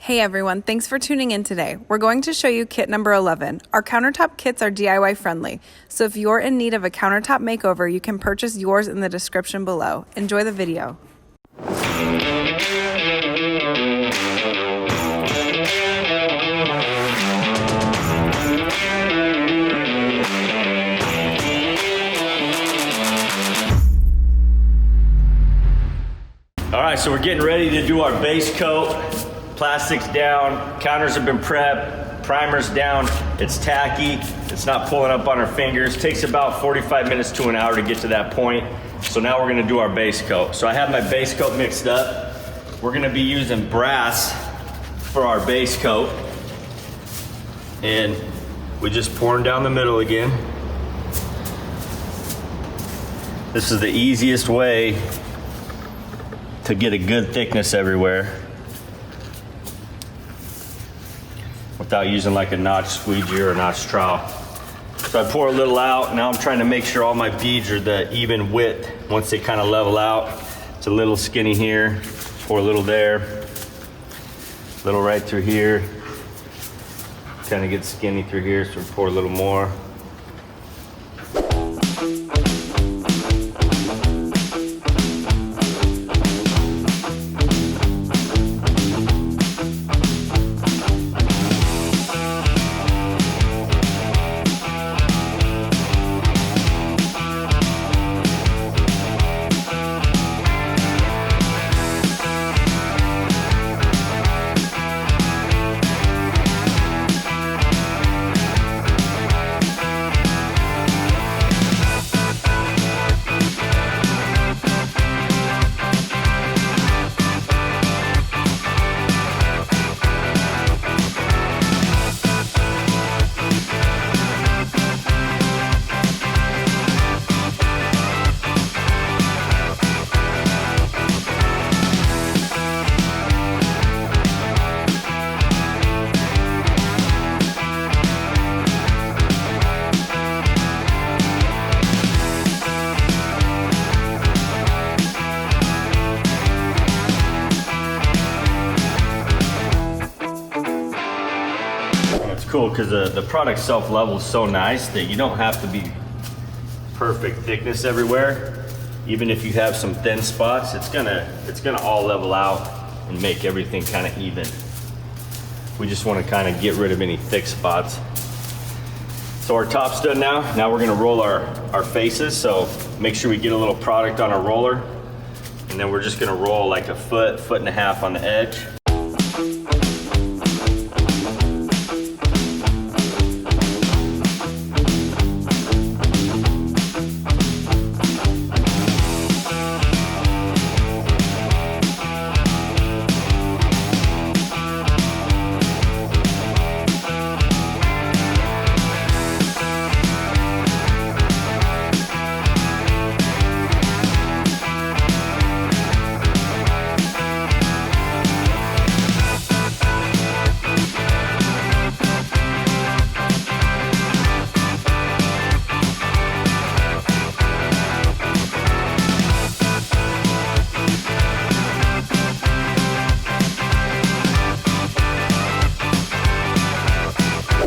Hey everyone, thanks for tuning in today. We're going to show you kit number 11. Our countertop kits are DIY friendly, so if you're in need of a countertop makeover, you can purchase yours in the description below. Enjoy the video. All right, so we're getting ready to do our base coat. Plastics down, counters have been prepped, primer's down, it's tacky, it's not pulling up on our fingers. Takes about 45 minutes to an hour to get to that point. So now we're gonna do our base coat. So I have my base coat mixed up. We're gonna be using brass for our base coat. And we just pour them down the middle again. This is the easiest way to get a good thickness everywhere without using like a notch squeegee or a notch trowel. So I pour a little out. Now I'm trying to make sure all my beads are the even width. Once they kind of level out, it's a little skinny here, pour a little there, a little right through here, kind of get skinny through here, so we pour a little more. Cool, because the product self-levels so nice that you don't have to be perfect thickness everywhere. Even if you have some thin spots, it's gonna all level out and make everything kind of even. We just want to kind of get rid of any thick spots. So our top's done now. Now we're gonna roll our faces. So make sure we get a little product on our roller, and then we're just gonna roll like a foot and a half on the edge.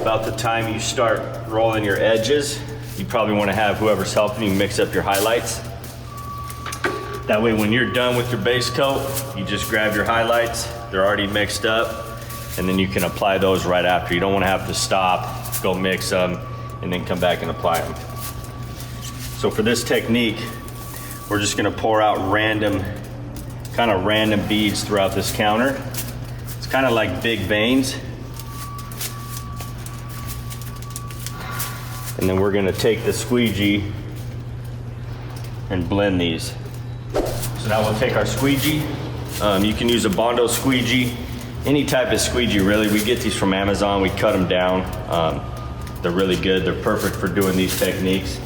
About the time you start rolling your edges, you probably want to have whoever's helping you mix up your highlights. That way when you're done with your base coat, you just grab your highlights, they're already mixed up, and then you can apply those right after. You don't want to have to stop, go mix them, and then come back and apply them. So for this technique, we're just going to pour out random beads throughout this counter. It's kind of like big veins. And then we're gonna take the squeegee and blend these. So now we'll take our squeegee. You can use a Bondo squeegee, any type of squeegee really. We get these from Amazon, we cut them down. They're really good, they're perfect for doing these techniques.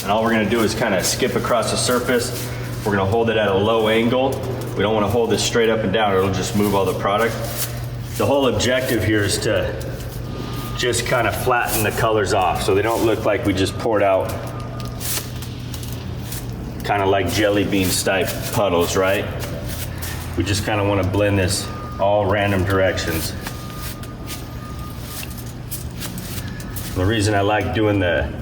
And all we're gonna do is kind of skip across the surface. We're gonna hold it at a low angle. We don't wanna hold it straight up and down, it'll just move all the product. The whole objective here is to just kind of flatten the colors off so they don't look like we just poured out kind of like jelly bean type puddles, right? We just kind of want to blend this all random directions. The reason I like doing the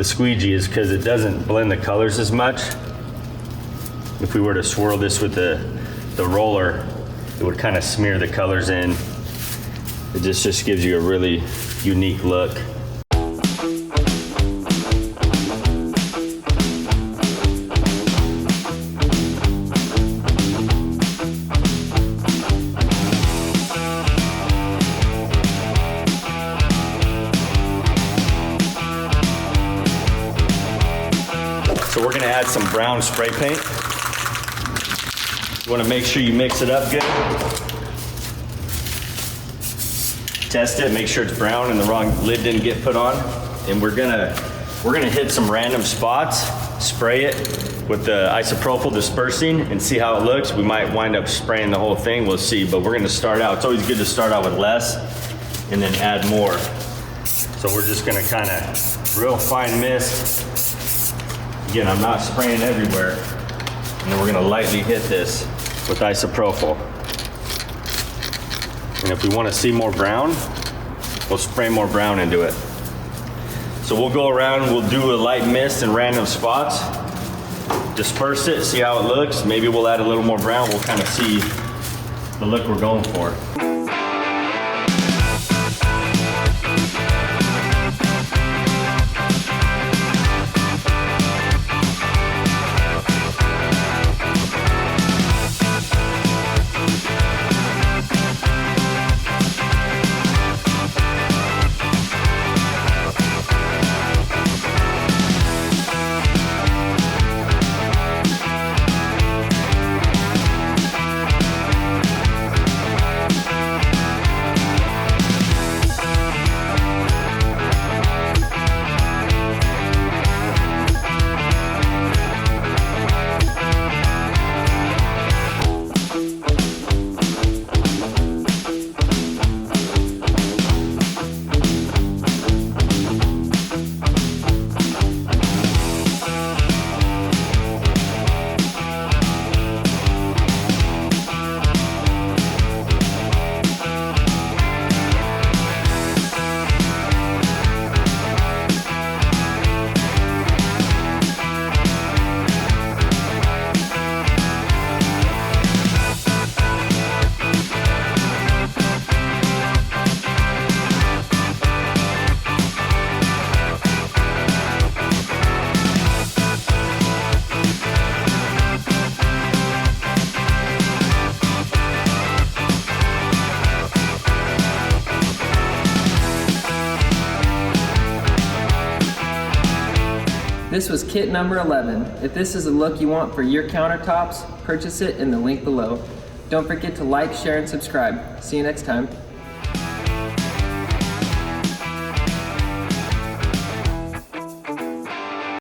squeegee is because it doesn't blend the colors as much. If we were to swirl this with the roller, it would kind of smear the colors in. It just gives you a really unique look. So we're gonna add some brown spray paint. You wanna make sure you mix it up good. Test it, make sure it's brown and the wrong lid didn't get put on. And we're gonna hit some random spots, spray it with the isopropyl dispersing and see how it looks. We might wind up spraying the whole thing, we'll see. But we're gonna start out, it's always good to start out with less and then add more. So we're just gonna kinda real fine mist. Again, I'm not spraying everywhere. And then we're gonna lightly hit this with isopropyl. And if we wanna see more brown, we'll spray more brown into it. So we'll go around, we'll do a light mist in random spots, disperse it, see how it looks. Maybe we'll add a little more brown, we'll kind of see the look we're going for. This was kit number 11. If this is the look you want for your countertops, purchase it in the link below. Don't forget to like, share, and subscribe. See you next time.